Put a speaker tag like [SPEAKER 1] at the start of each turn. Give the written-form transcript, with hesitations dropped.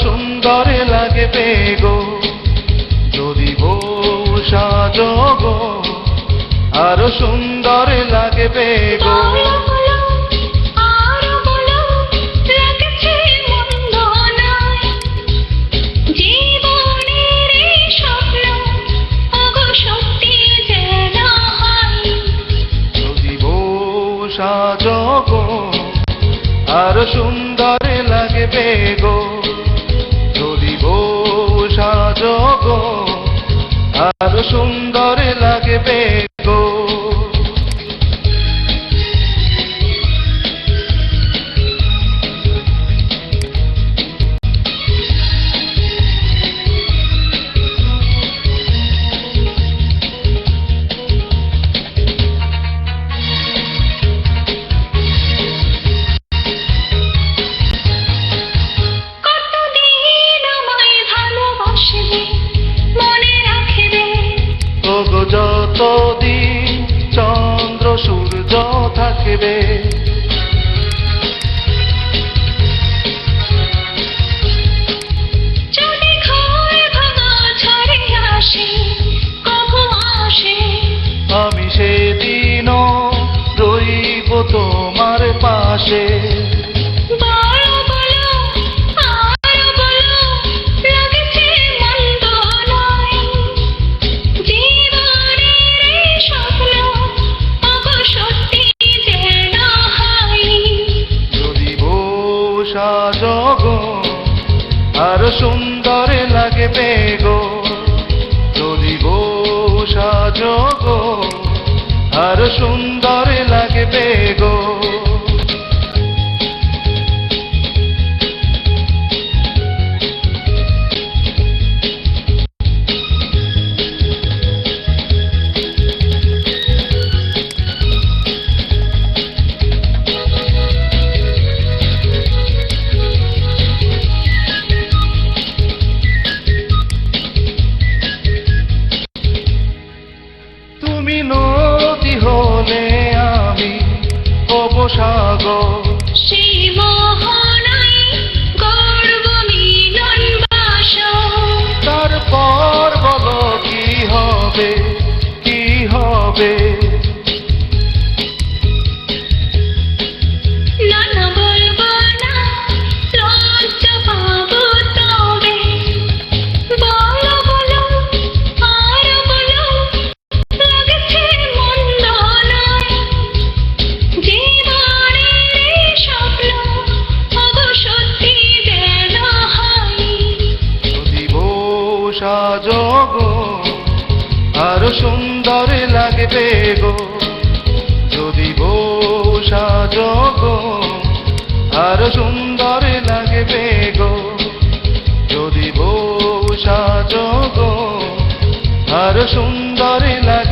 [SPEAKER 1] সুন্দর লাগবে গো যদি বউ সাজো গো, আরো সুন্দর লাগবে গো। সাজো গো আরো সুন্দর লাগবে গো যদি বউ সাজো গো, আরো সুন্দর লাগবে গো। যতদিন চন্দ্র সূর্য থাকবে,
[SPEAKER 2] যদি ঘর ভাঙা ঝড়ে আসে কভু আসে,
[SPEAKER 1] আমি সেদিনও রইব তোমার পাশে। সাজো গো আরো সুন্দর লাগবে গো যদি বউ সাজো গো, আরো সুন্দর লাগবে গো। তুমি নদী হলে আমি হব সাগর,
[SPEAKER 2] সেই মোহনায় গর্ব মিলন বাসর।
[SPEAKER 1] তারপর বলো কি হবে কি হবে,
[SPEAKER 2] না না বলবো না লজ্জা পাবো তবে, বলো বলো আর বলো লাগছে মন্দ নয়, জীবনের স্বপ্ন ওগো সত্যি যেন হয়।
[SPEAKER 1] যদি বউ সাজো গো আরো সুন্দর লাগবে গো যদি বউ সাজো গো, আরো সুন্দর লাগবে গো যদি বউ সাজো গো, আরো সুন্দর লাগবে।